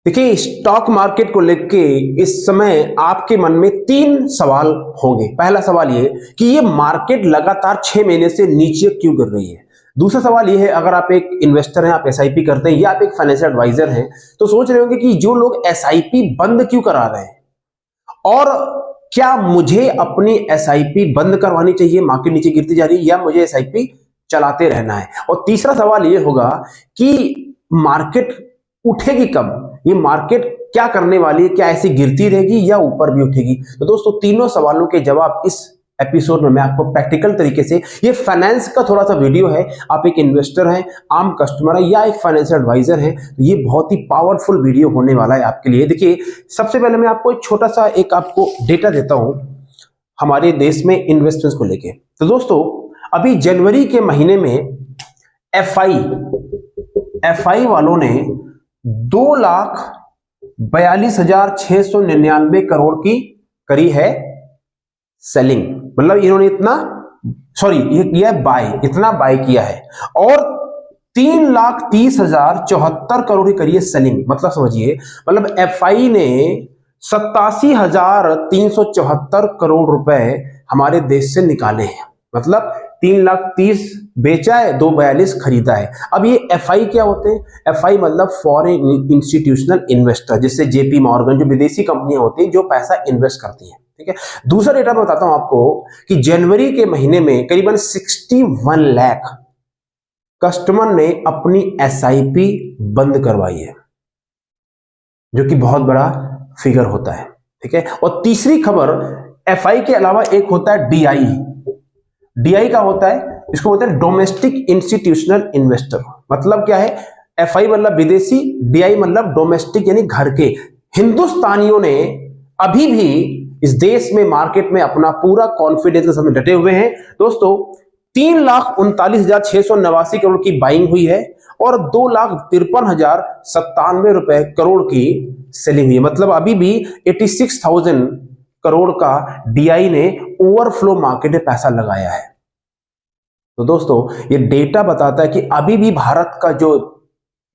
देखिए, stock market को लेके इस समय आपके मन में तीन सवाल होंगे। पहला सवाल ये कि ये मार्केट लगातार 6 महीने से नीचे क्यों गिर रही है। दूसरा सवाल ये है, अगर आप एक इन्वेस्टर हैं, आप एसआईपी करते हैं या आप एक फाइनेंशियल एडवाइजर हैं, तो सोच रहे होंगे कि जो लोग एसआईपी बंद क्यों करा रहे हैं और क्या मुझे अपनी एसआईपी बंद करवानी चाहिए, मार्केट नीचे गिरती जा रही है, या मुझे एसआईपी चलाते रहना है। और तीसरा सवाल ये होगा कि मार्केट उठेगी कब, ये मार्केट क्या करने वाली है, क्या ऐसी गिरती रहेगी या ऊपर भी उठेगी। तो दोस्तों, तीनों सवालों के जवाब इस एपिसोड में मैं आपको प्रैक्टिकल तरीके से, ये फाइनेंस का थोड़ा सा वीडियो है, आप एक इन्वेस्टर हैं, आम कस्टमर है या एक फाइनेंशियल एडवाइजर हैं, तो ये बहुत ही पावरफुल वीडियो होने वाला है आपके लिए। देखिए, सबसे पहले मैं आपको एक छोटा सा एक आपको डेटा देता हूं हमारे देश में इन्वेस्टमेंट्स को लेके। तो दोस्तों, अभी जनवरी के महीने में एफआई वालों ने 2,42,699 करोड़ की करी है सेलिंग। मतलब इन्होंने ये किया है बाय, इतना बाय किया है, और 3,30,074 करोड़ की करी है सेलिंग। मतलब समझिए, मतलब एफआई ने 87,374 करोड़ रुपए हमारे देश से निकाले हैं। मतलब 3,30,000 बेचा है, 2,42 खरीदा है। अब ये एफआई क्या होते हैं? एफआई मतलब फॉरेन इंस्टीट्यूशनल इन्वेस्टर, जिससे जेपी मॉर्गन, जो विदेशी कंपनियां होती हैं जो पैसा इन्वेस्ट करती हैं। ठीक है, दूसरा डेटा मैं बताता हूं आपको कि जनवरी के महीने में करीबन 61 लाख कस्टमर ने अपनी एसआईपी बंद करवाई है, जो कि बहुत बड़ा फिगर होता है। ठीक है, और तीसरी खबर, एफआई के अलावा एक होता है डीआई। डीआई का होता है, इसको बोलते हैं डोमेस्टिक इंस्टीट्यूशनल इन्वेस्टर। मतलब क्या है? एफआई मतलब विदेशी, डीआई मतलब डोमेस्टिक यानी घर के। हिंदुस्तानियों ने अभी भी इस देश में मार्केट में अपना पूरा कॉन्फिडेंस के साथ डटे हुए हैं। दोस्तों, 3,39,689 करोड़ की बाइंग हुई है और 2,53,097 रुपए करोड़ की सेलिंग हुई है। मतलब अभी भी 86,000 करोड़ का डीआई ने ओवरफ्लो मार्केट में पैसा लगाया है। तो दोस्तों, ये डेटा बताता है कि अभी भी भारत का जो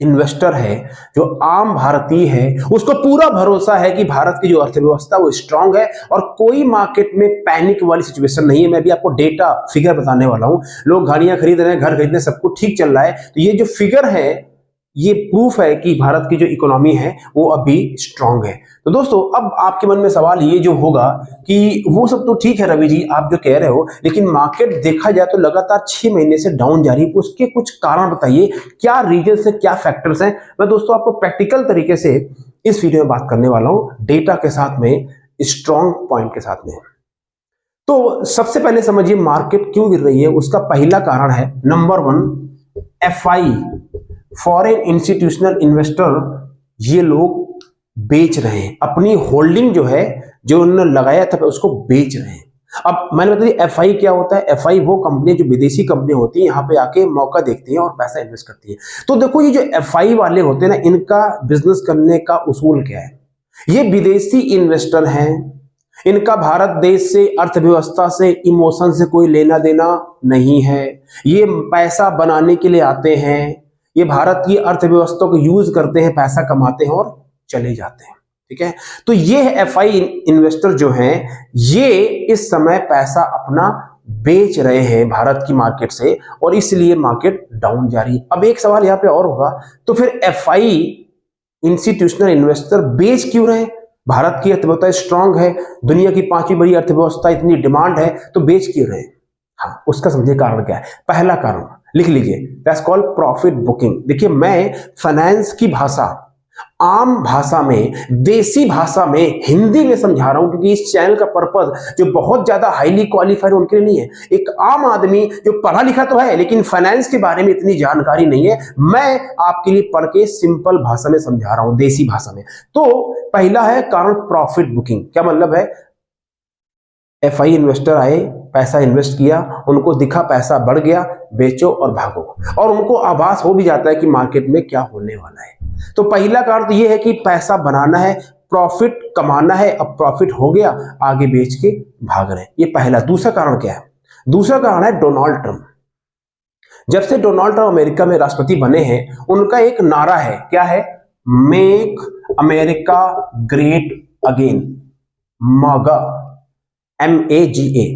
इन्वेस्टर है, जो आम भारतीय है, उसको पूरा भरोसा है कि भारत की जो अर्थव्यवस्था वो स्ट्रांग है और कोई मार्केट में पैनिक वाली सिचुएशन नहीं है। मैं भी आपको डेटा फिगर बताने वाला हूं। लोग गाड़ियां खरीद रहे हैं, घर खरीदने, सब कुछ ठीक चल रहा है। तो ये जो फिगर है, ये प्रूफ है कि भारत की जो इकोनॉमी है वो अभी स्ट्रांग है। तो दोस्तों, अब आपके मन में सवाल ये जो होगा कि वो सब तो ठीक है रवि जी, आप जो कह रहे हो, लेकिन मार्केट देखा जाए तो लगातार 6 महीने से डाउन जा रही है। उसके कुछ कारण बताइए, क्या रीजन है, क्या फैक्टर्स हैं। मैं दोस्तों आपको प्रैक्टिकल तरीके से इस वीडियो में बात करने वाला हूं, डेटा के साथ में, स्ट्रांग पॉइंट के साथ में। तो सबसे पहले समझिए मार्केट क्यों गिर रही है। उसका पहला कारण है, number 1, FI, foreign institutional investor, ये लोग बेच रहे हैं अपनी होल्डिंग जो है, जो उन्होंने लगाया था उसको बेच रहे हैं। अब मैंने बताया एफआई क्या होता है। एफआई वो कंपनी, जो विदेशी कंपनी होती है, यहाँ पे आके मौका देखती हैं और पैसा इन्वेस्ट करती है। तो देखो, ये जो एफआई वाले होते हैं ना, इनका बिजनेस करने का उसूल क्या है? ये विदेशी इन्वेस्टर हैं, इनका भारत देश से, अर्थव्यवस्था से, इमोशन से कोई लेना देना नहीं है। ये पैसा बनाने के लिए आते हैं, ये भारत की अर्थव्यवस्था को यूज करते हैं, पैसा कमाते हैं और चले जाते हैं। ठीक है, तो ये एफआई इन्वेस्टर जो हैं, ये इस समय पैसा अपना बेच रहे हैं भारत की मार्केट से, और इसलिए मार्केट डाउन जा रही है। अब एक सवाल यहां पे और होगा, तो फिर एफआई इंस्टीट्यूशनल इन्वेस्टर बेच क्यों रहे? भारत की अर्थव्यवस्था स्ट्रांग है, दुनिया की 5वीं बड़ी अर्थव्यवस्था, इतनी डिमांड है, तो बेच क्यों रहे? हाँ, उसका समझिए कारण क्या है। पहला कारण लिख लीजिए, दैट्स कॉल्ड प्रॉफिट बुकिंग। देखिए, मैं फाइनेंस की भाषा, आम भाषा में, देसी भाषा में, हिंदी में समझा रहा हूं, क्योंकि इस चैनल का पर्पस जो बहुत ज्यादा हाईली क्वालिफाइड उनके लिए नहीं है। एक आम आदमी जो पढ़ा लिखा तो है, लेकिन फाइनेंस के बारे में इतनी जानकारी नहीं है, मैं आपके लिए पढ़ के सिंपल भाषा में समझा रहा हूं, देसी भाषा में। तो पहला है कारण प्रॉफिट बुकिंग। क्या मतलब है? एफआई इन्वेस्टर आए, पैसा इन्वेस्ट किया, उनको दिखा पैसा बढ़ गया, बेचो और भागो, और उनको आभास हो भी जाता है कि मार्केट में क्या होने वाला है। तो पहला कारण तो ये है कि पैसा बनाना है, प्रॉफिट कमाना है। अब प्रॉफिट हो गया, आगे बेच के भाग रहे हैं, ये पहला। दूसरा कारण क्या है? दूसरा कारण है डोनाल्ड ट्रंप। जब से डोनाल्ड ट्रंप अमेरिका में राष्ट्रपति बने हैं, उनका एक नारा है, क्या है? मेक अमेरिका ग्रेट अगेन, मागा, MAGA।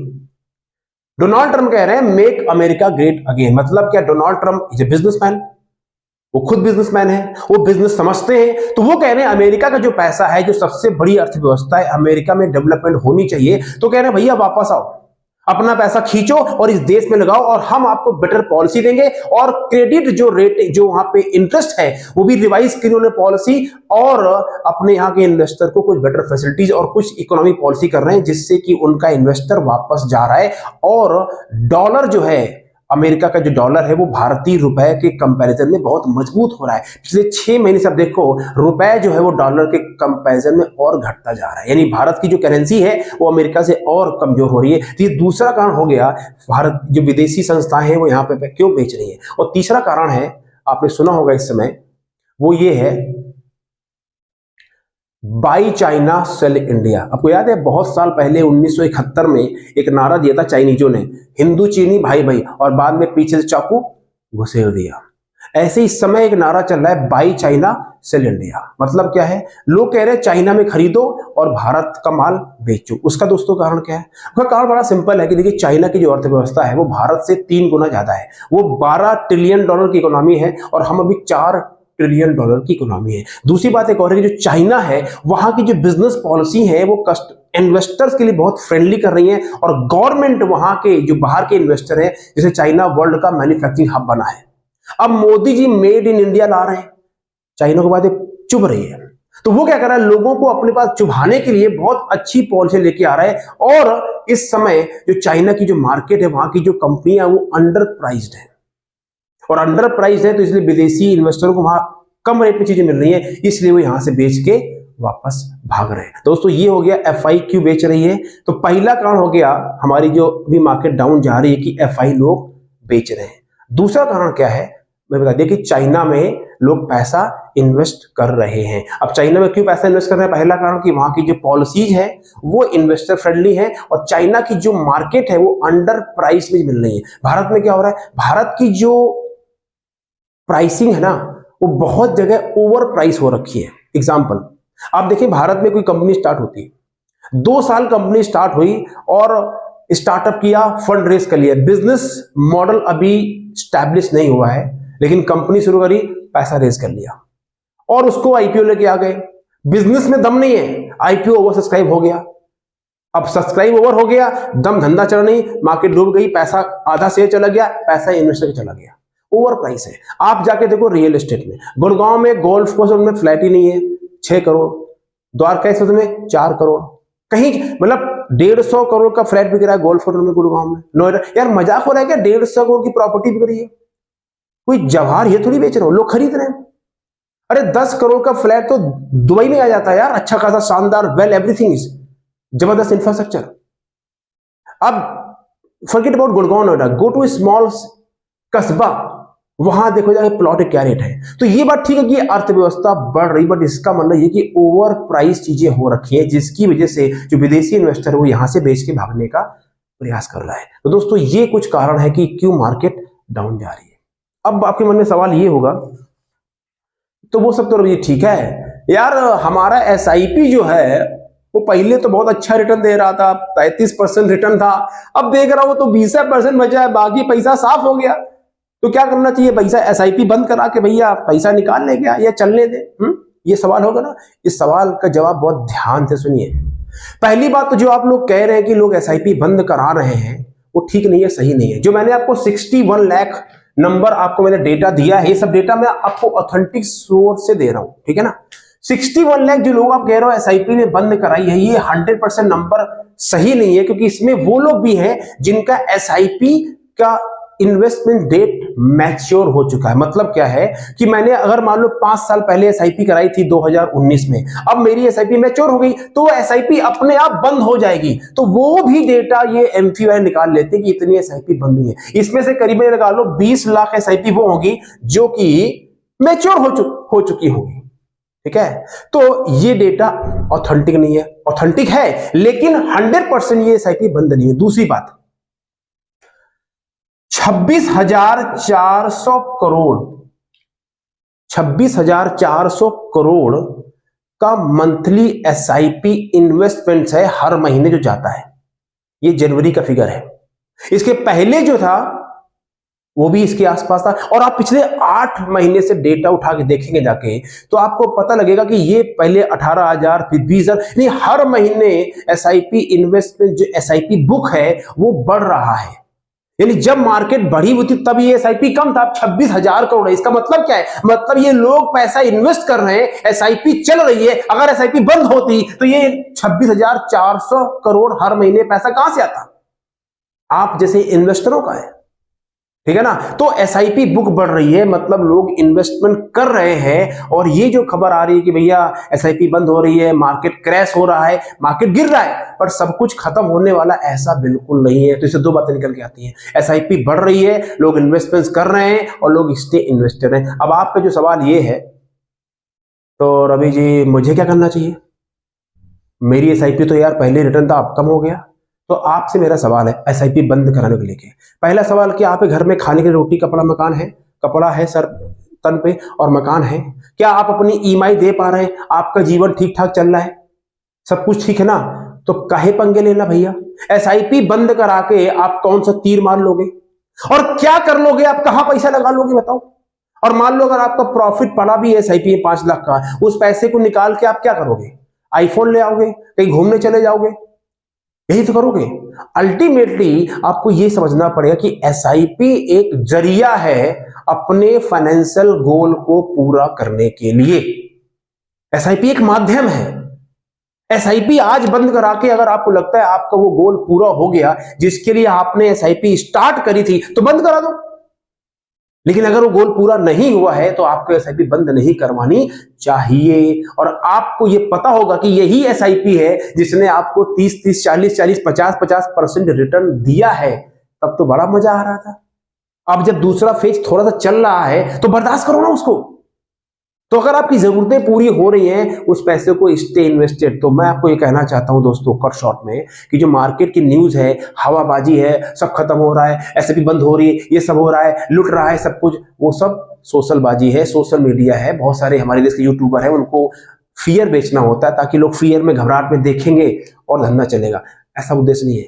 डोनाल्ड ट्रंप कह रहे हैं मेक अमेरिका ग्रेट अगेन, मतलब क्या, Donald Trump is a businessman, वो खुद बिजनेसमैन है, वो बिजनेस समझते हैं, तो वो कह रहे हैं अमेरिका का जो पैसा है, जो सबसे बड़ी अर्थव्यवस्था है, अमेरिका में डेवलपमेंट होनी चाहिए, तो कह रहे हैं भैया वापस आओ, अपना पैसा खींचो और इस देश में लगाओ और हम आपको बेटर पॉलिसी देंगे, और क्रेडिट जो रेट, जो वहां पे इंटरेस्ट है, वो भी रिवाइज की उन्होंने पॉलिसी, और अपने यहाँ के इन्वेस्टर को कुछ बेटर फैसिलिटीज और कुछ इकोनॉमिक पॉलिसी कर रहे हैं, जिससे कि उनका इन्वेस्टर वापस जा रहा है। और डॉलर जो है, अमेरिका का जो डॉलर है, वो भारतीय रुपए के कंपैरिजन में बहुत मजबूत हो रहा है। पिछले 6 महीने से आप देखो, रुपए जो है वो डॉलर के कंपैरिजन में और घटता जा रहा है, यानी भारत की जो करेंसी है वो अमेरिका से और कमजोर हो रही है। तो ये दूसरा कारण हो गया, भारत जो विदेशी संस्थाएं हैं वो यहाँ पे क्यों बेच रही है। और तीसरा कारण है, आपने सुना होगा इस समय, वो ये है बाई चाइना सेल इंडिया। आपको याद है बहुत साल पहले 1971 में एक नारा दिया था चाइनीजों ने, हिंदू चीनी भाई भाई, और बाद में पीछे से चाकू घुसेड़ दिया। ऐसे इस समय एक नारा चल रहा है बाई चाइना सेल इंडिया। मतलब क्या है, लोग कह रहे हैं चाइना में खरीदो और भारत का माल बेचो। उसका दोस्तों कारण क्या है? उसका कारण बड़ा सिंपल है कि देखिए, चाइना की जो अर्थव्यवस्था है वो भारत से 3 गुना ज्यादा है, वो 12 ट्रिलियन डॉलर की इकोनॉमी है, और हम अभी 4 ट्रिलियन डॉलर की इकोनॉमी है। दूसरी बात एक और है कि जो चाइना है, वहां की जो बिजनेस पॉलिसी है वो इन्वेस्टर्स के लिए बहुत फ्रेंडली कर रही है, और गवर्नमेंट वहां के जो बाहर के इन्वेस्टर हैं, जैसे चाइना वर्ल्ड का मैन्युफैक्चरिंग हब बना है। अब Modi ji made in India ला रहे हैं, चाइना को बातें चुभ रही है, तो वो क्या कर रहा है, लोगों को अपने पास चुभाने के लिए बहुत अच्छी पॉलिसी लेके आ रहा है। और इस समय जो चाइना की जो मार्केट है, वहां की जो कंपनियां, वो अंडर प्राइस्ड है, और अंडर प्राइस है, तो इसलिए विदेशी इन्वेस्टरों को वहां कम रेट में चीजें मिल रही है, इसलिए वो यहां से बेच के वापस भाग रहे हैं। दोस्तों ये हो गया एफआई क्यों बेच रही है। तो पहला कारण हो गया हमारी जो भी मार्केट डाउन जा रही है कि एफआई लोग बेच रहे हैं। दूसरा कारण क्या है, मैं बता दिया कि चाइना में लोग पैसा इन्वेस्ट कर रहे हैं। अब चाइना में क्यों पैसा इन्वेस्ट कर रहे हैं? पहला कारण कि वहां की जो पॉलिसीज है वो इन्वेस्टर फ्रेंडली है, और चाइना की जो मार्केट है वो अंडर प्राइस में मिल रही है। भारत में क्या हो रहा है, भारत की जो प्राइसिंग है ना, वो बहुत जगह ओवर प्राइस हो रखी है। एग्जांपल आप देखिए, भारत में कोई कंपनी स्टार्ट होती है, 2 साल कंपनी स्टार्ट हुई और स्टार्टअप किया, फंड रेज कर लिया, बिजनेस मॉडल अभी स्टैब्लिश नहीं हुआ है, लेकिन कंपनी शुरू करी, पैसा रेज कर लिया और उसको आईपीओ लेके आ गए। बिजनेस में दम नहीं है, आईपीओ ओवर सब्सक्राइब हो गया। अब सब्सक्राइब ओवर हो गया, दम धंधा चल नहीं, मार्केट डूब गई, पैसा आधा शेयर चला गया, पैसा इन्वेस्टर चला गया, ओवर प्राइस है। आप जाके देखो रियल एस्टेट में, गुड़गांव में गोल्फ कोर्स में फ्लैट ही नहीं है, 6 करोड़, द्वारका में 4 करोड़, कहीं मतलब 150 करोड़ का फ्लैट बिक रहा है गोल्फ कोर्स में गुड़गांव में, नोएडा। यार मजाक हो रहा है क्या? 150 करोड़ की प्रॉपर्टी बिक रही है, कोई जवाहर ये थोड़ी बेच रहे हो, लोग खरीद रहे हैं। अरे 10 करोड़ का फ्लैट तो दुबई में आ जाता है यार, अच्छा खासा शानदार, वेल एवरीथिंग इज जबरदस्त इंफ्रास्ट्रक्चर। अब forget about Gurgaon Noida, go to small कस्बा, वहां देखो जाके प्लॉट क्या रेट है। तो ये बात ठीक है कि अर्थव्यवस्था बढ़ रही, बट इसका मतलब ये कि ओवर प्राइस चीजें हो रखी है, जिसकी वजह से जो विदेशी इन्वेस्टर है वो यहां से बेच के भागने का प्रयास कर रहा है। तो दोस्तों ये कुछ कारण है कि क्यों मार्केट डाउन जा रही है। अब आपके मन में सवाल ये होगा, तो वो सब तो ये ठीक है यार, हमारा एसआईपी जो है वो पहले तो बहुत अच्छा रिटर्न दे रहा था, 35% रिटर्न था, अब देख रहा हूं तो 20% बचा है, बाकी पैसा साफ हो गया। तो क्या करना चाहिए? पैसा एसआईपी बंद करा के भैया पैसा निकाल ले गया या चलने दे? ये सवाल होगा ना। इस सवाल का जवाब बहुत ध्यान से सुनिए। पहली बात तो जो आप लोग कह रहे हैं कि लोग एसआईपी बंद करा रहे हैं, वो ठीक नहीं है, सही नहीं है। जो मैंने आपको 61 लाख नंबर आपको मैंने डेटा दिया है, ये सब डेटा मैं आपको ऑथेंटिक सोर्स से दे रहा हूं, ठीक है ना। 61 लाख जो लोग आप कह रहे हो एसआईपी ने बंद कराई है, ये 100% नंबर सही नहीं है, क्योंकि इसमें वो लोग भी हैं जिनका एसआईपी का इन्वेस्टमेंट डेट मैच्योर हो चुका है। मतलब क्या है कि मैंने अगर मान लो 5 साल पहले एसआईपी कराई थी 2019 में, अब मेरी एसआईपी मैच्योर हो गई, तो वो एसआईपी अपने आप बंद हो जाएगी। तो वो भी डेटा ये एमफी वाले निकाल लेते हैं कि इतनी एसआईपी बंद हुई है। इसमें से करीबन लगा लो 20 लाख एसआईपी वो होगी जो कि मैच्योर हो चुकी होगी, ठीक है। तो ये डेटा ऑथेंटिक नहीं है, ऑथेंटिक है लेकिन 100% ये एसआईपी बंद नहीं है। दूसरी बात, 26,400 करोड़ 26,400 करोड़ का मंथली एसआईपी इन्वेस्टमेंट्स है हर महीने जो जाता है। ये जनवरी का फिगर है। इसके पहले जो था वो भी इसके आसपास था। और आप पिछले 8 महीने से डेटा उठा के देखेंगे जाके तो आपको पता लगेगा कि ये पहले 18,000 फिर 20,000, नहीं हर महीने एसआईपी इन्वेस्टमेंट जो एसआईपी बुक है वो बढ़ रहा है। यानी जब मार्केट बढ़ी हुई थी तब ये एसआईपी कम था, अब 26,000 करोड़ है। इसका मतलब क्या है? मतलब ये लोग पैसा इन्वेस्ट कर रहे हैं, एसआईपी चल रही है। अगर एसआईपी बंद होती तो ये 26,400 करोड़ हर महीने पैसा कहां से आता? आप जैसे इन्वेस्टरों का है, ठीक है ना। तो एसआईपी बुक बढ़ रही है, मतलब लोग इन्वेस्टमेंट कर रहे हैं। और ये जो खबर आ रही है कि भैया एसआईपी बंद हो रही है, मार्केट क्रैश हो रहा है, मार्केट गिर रहा है, पर सब कुछ खत्म होने वाला, ऐसा बिल्कुल नहीं है। तो इससे दो बातें निकल के आती हैं, एसआईपी बढ़ रही है, लोग इन्वेस्टमेंट कर रहे हैं और लोग स्टे इन्वेस्टर हैं। अब आपका जो सवाल ये है, तो रवि जी मुझे क्या करना चाहिए? मेरी एसआईपी तो यार पहले रिटर्न था, अब कम हो गया। तो आपसे मेरा सवाल है एसआईपी बंद कराने को लेके। पहला सवाल कि आप घर में खाने के लिए रोटी कपड़ा मकान है, कपड़ा है सर तन पे और मकान है, क्या आप अपनी ईएमआई दे पा रहे हैं? आपका जीवन ठीक ठाक चल रहा है, सब कुछ ठीक है ना? तो काहे पंगे लेना भैया? एसआईपी बंद करा के आप कौन सा तीर मार लोगे और क्या कर लोगे? आप कहां पैसा लगा लोगे बताओ? और मान लो अगर आपका प्रॉफिट पड़ा भी है एसआईपी 5 लाख का, उस पैसे को निकाल के आप क्या करोगे? आईफोन ले आओगे, कहीं घूमने चले जाओगे, यही तो करोगे। अल्टीमेटली आपको यह समझना पड़ेगा कि एसआईपी एक जरिया है अपने फाइनेंशियल गोल को पूरा करने के लिए। एसआईपी एक माध्यम है। एसआईपी आज बंद करा के अगर आपको लगता है आपका वो गोल पूरा हो गया जिसके लिए आपने एसआईपी स्टार्ट करी थी, तो बंद करा दो। लेकिन अगर वो गोल पूरा नहीं हुआ है तो आपको एसआईपी बंद नहीं करवानी चाहिए। और आपको ये पता होगा कि यही एसआईपी है जिसने आपको 30-30, 40-40, 50-50% रिटर्न दिया है। तब तो बड़ा मजा आ रहा था। अब जब दूसरा फेज थोड़ा सा चल रहा है तो बर्दाश्त करो ना उसको। तो अगर आपकी जरूरतें पूरी हो रही हैं उस पैसे को स्टे इन्वेस्टेड। तो मैं आपको ये कहना चाहता हूं दोस्तों कट शॉर्ट में कि जो मार्केट की न्यूज है, हवाबाजी है, सब खत्म हो रहा है, एसआईपी बंद हो रही है, ये सब हो रहा है, लुट रहा है सब कुछ, वो सब सोशल बाजी है, सोशल मीडिया है। बहुत सारे हमारे देश के यूट्यूबर है, उनको फियर बेचना होता है ताकि लोग फियर में, घबराहट में देखेंगे और धंधा चलेगा। ऐसा उद्देश्य नहीं है।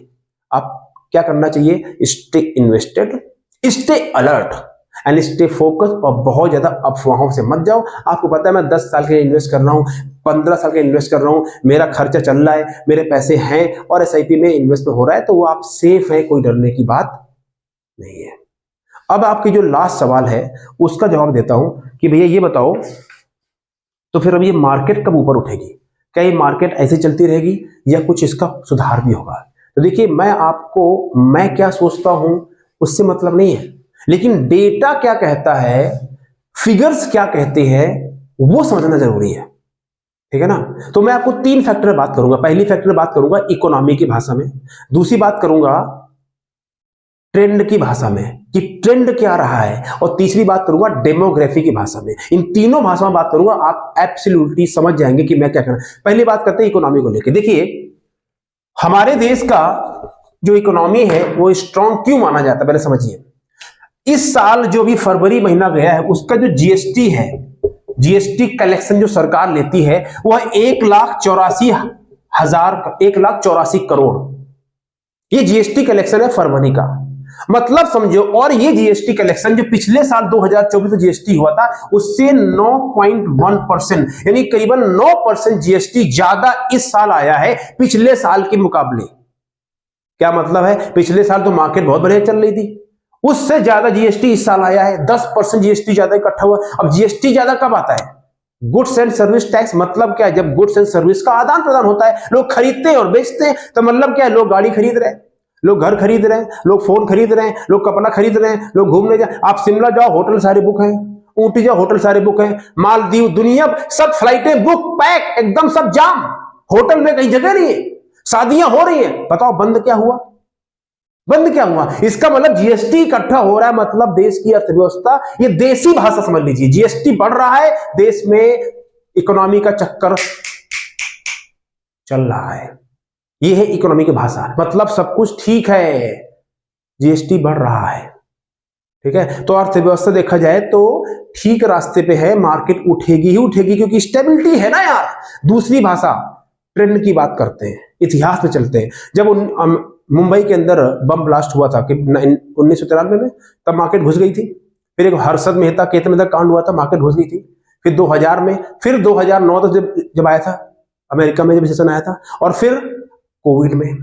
आप क्या करना चाहिए? Stay invested, stay alert and stay focus. और बहुत ज्यादा अफवाहों से मत जाओ। आपको पता है मैं 10 साल के इन्वेस्ट कर रहा हूं, 15 साल के इन्वेस्ट कर रहा हूं, मेरा खर्चा चल रहा है, मेरे पैसे हैं और एसआईपी में इन्वेस्ट हो रहा है, तो वो आप सेफ है, कोई डरने की बात नहीं है। अब आपकी जो लास्ट सवाल है उसका जवाब देता हूं कि भैया ये बताओ तो फिर अब ये मार्केट कब ऊपर उठेगी? क्या ये मार्केट ऐसे चलती रहेगी या कुछ इसका सुधार भी होगा? तो देखिए मैं क्या सोचता हूं उससे मतलब नहीं है, लेकिन डेटा क्या कहता है, फिगर्स क्या कहते हैं, वो समझना जरूरी है। ठीक है ना। तो मैं आपको 3 फैक्टर बात करूंगा। पहली फैक्टर बात करूंगा इकोनॉमी की भाषा में, दूसरी बात करूंगा ट्रेंड की भाषा में कि ट्रेंड क्या रहा है, और तीसरी बात करूंगा डेमोग्राफी की भाषा में। इन तीनों भाषाओं में बात करूंगा, आप एब्सोल्युटली समझ जाएंगे कि मैं क्या करना। पहली बात करते हैं इकोनॉमी को लेकर। देखिए हमारे देश का जो इकोनॉमी है वो स्ट्रांग क्यों माना जाता है, पहले समझिए। इस साल जो भी फरवरी महीना गया है उसका जो जीएसटी है, जीएसटी कलेक्शन जो सरकार लेती है वह 1,84,000 करोड़, ये जीएसटी कलेक्शन है फरवरी का। मतलब समझो, और ये जीएसटी कलेक्शन जो पिछले साल 2024 में जीएसटी हुआ था उससे 9.1%, यानी करीबन 9% जीएसटी ज्यादा इस साल आया है पिछले साल के मुकाबले। क्या मतलब है? पिछले साल तो मार्केट बहुत बढ़िया चल रही थी, उससे ज्यादा जीएसटी इस साल आया है, 10% जीएसटी ज्यादा इकट्ठा हुआ। अब जीएसटी ज्यादा कब आता है? Goods and service tax. मतलब क्या है? जब गुड्स एंड सर्विस का आदान प्रदान होता है, लोग खरीदते हैं और बेचते हैं, तो मतलब क्या है? लोग गाड़ी खरीद रहे हैं, लोग घर खरीद रहे हैं, लोग फोन खरीद रहे हैं, लोग कपड़ा खरीद रहे हैं, लोग घूमने जाए। आप शिमला जाओ होटल सारे बुक हैं, ऊटी जाओ होटल सारे बुक हैं, मालदीव, दुनिया सब फ्लाइटें बुक, पैक, एकदम सब जाम, होटल में कहीं जगह नहीं है, शादियां हो रही हैं। बताओ बंद क्या हुआ? बंद क्या हुआ? इसका मतलब जीएसटी इकट्ठा हो रहा है, मतलब देश की अर्थव्यवस्था, ये देसी भाषा समझ लीजिए, जीएसटी बढ़ रहा है, देश में इकोनॉमी का चक्कर चल रहा है। ये है इकोनॉमी की भाषा, मतलब सब कुछ ठीक है, जीएसटी बढ़ रहा है। ठीक है। तो अर्थव्यवस्था देखा जाए तो ठीक रास्ते पे है, मार्केट उठेगी ही उठेगी क्योंकि स्टेबिलिटी है ना यार। दूसरी भाषा ट्रेंड की बात करते हैं, इतिहास में चलते हैं। जब मुंबई के अंदर बम ब्लास्ट हुआ था कि 1993 में, तब मार्केट घुस गई थी। फिर एक हर्षद मेहता केतन तक कांड हुआ था, मार्केट घुस गई थी। फिर 2000 में, फिर 2009 तक जब आया था अमेरिका में, जब रिसेशन आया था, और फिर कोविड में,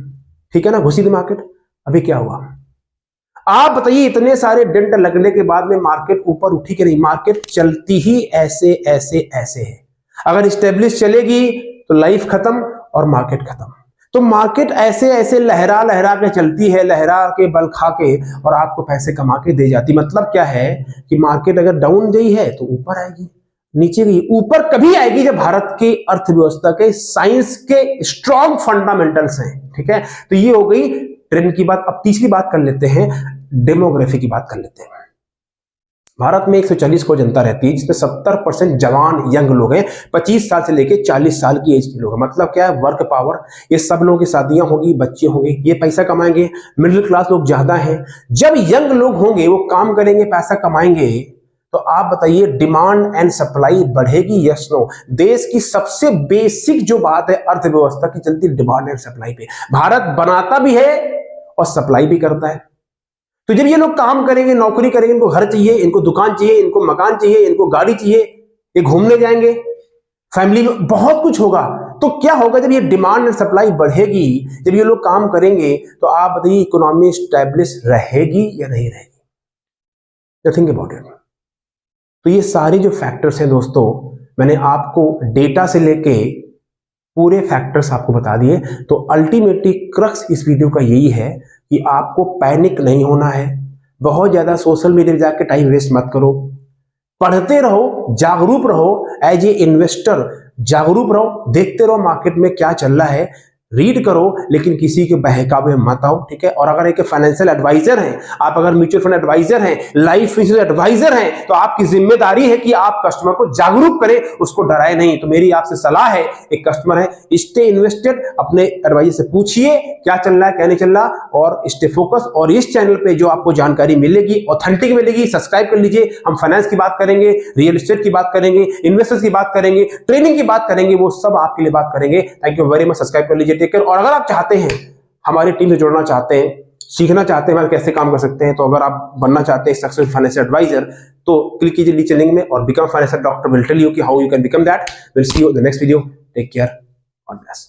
ठीक है ना, घुसी थी मार्केट। अभी क्या हुआ आप बताइए? इतने सारे डेंट लगने के बाद में मार्केट ऊपर उठी कि नहीं? मार्केट चलती ही ऐसे ऐसे ऐसे है। अगर स्टेब्लिश चलेगी तो लाइफ खत्म और मार्केट खत्म। तो मार्केट ऐसे ऐसे लहरा लहरा के चलती है, लहरा के बल खा के, और आपको पैसे कमा के दे जाती। मतलब क्या है कि मार्केट अगर डाउन गई है तो ऊपर आएगी, नीचे गई ऊपर कभी आएगी जब भारत की अर्थव्यवस्था के साइंस के स्ट्रॉन्ग फंडामेंटल्स हैं। ठीक है, तो ये हो गई ट्रेंड की बात। अब तीसरी बात कर लेते हैं, डेमोग्राफी की बात कर लेते हैं। भारत में 140 करोड़ जनता रहती है, जिसमें 70% जवान यंग लोग हैं, 25 साल से लेकर 40 साल की एज के लोग हैं। मतलब क्या है? Work power. ये सब लोगों की शादियां होगी, बच्चे होंगे, ये पैसा कमाएंगे। मिडिल क्लास लोग ज्यादा हैं। जब यंग लोग होंगे, वो काम करेंगे, पैसा कमाएंगे, तो आप बताइए डिमांड एंड सप्लाई बढ़ेगी? Yes no? देश की सबसे बेसिक जो बात है अर्थव्यवस्था की, चलती डिमांड एंड सप्लाई पे। भारत बनाता भी है और सप्लाई भी करता है। तो जब ये लोग काम करेंगे, नौकरी करेंगे, इनको घर चाहिए, इनको दुकान चाहिए, इनको मकान चाहिए, इनको गाड़ी चाहिए, ये घूमने जाएंगे, फैमिली में बहुत कुछ होगा। तो क्या होगा जब ये डिमांड एंड सप्लाई बढ़ेगी, जब ये लोग काम करेंगे, तो आप बताइए इकोनॉमी स्टैब्लिश रहेगी या नहीं रहेगी? Think about it. तो ये सारे जो फैक्टर्स हैं दोस्तों, मैंने आपको डेटा से लेके पूरे फैक्टर्स आपको बता दिए। तो अल्टीमेटली क्रक्स इस वीडियो का यही है कि आपको पैनिक नहीं होना है। बहुत ज्यादा सोशल मीडिया में जाकर टाइम वेस्ट मत करो, पढ़ते रहो, जागरूक रहो, एज ए इन्वेस्टर जागरूक रहो, देखते रहो मार्केट में क्या चल रहा है, रीड करो, लेकिन किसी के बहकावे में मत आओ। ठीक है। और अगर एक फाइनेंशियल एडवाइजर हैं आप, अगर म्यूचुअल फंड एडवाइजर हैं, लाइफ इंश्योरेंस एडवाइजर हैं, तो आपकी जिम्मेदारी है कि आप कस्टमर को जागरूक करें, उसको डराए नहीं। तो मेरी आपसे सलाह है, एक कस्टमर है, स्टे इन्वेस्टेड, अपने एडवाइजर से पूछिए क्या चल रहा है, क्या नहीं चल रहा, और स्टे फोकस। और इस चैनल पे जो आपको जानकारी मिलेगी ऑथेंटिक मिलेगी, सब्सक्राइब कर लीजिए। हम फाइनेंस की बात करेंगे, रियल एस्टेट की बात करेंगे, इन्वेस्टर्स की बात करेंगे, ट्रेनिंग की बात करेंगे, वो सब आपके लिए बात करेंगे। Thank you very much. Subscribe कर लीजिए। और अगर आप चाहते हैं, हमारी टीम से जुड़ना चाहते हैं, सीखना चाहते हैं कैसे काम कर सकते हैं, तो अगर आप बनना चाहते हैं सक्सेसफुल फाइनेंशियल एडवाइजर, तो क्लिक कीजिए नीचे लिंक में, और become financial doctor will tell you कि how you can become that. Will see you in the next video. Take care, God bless.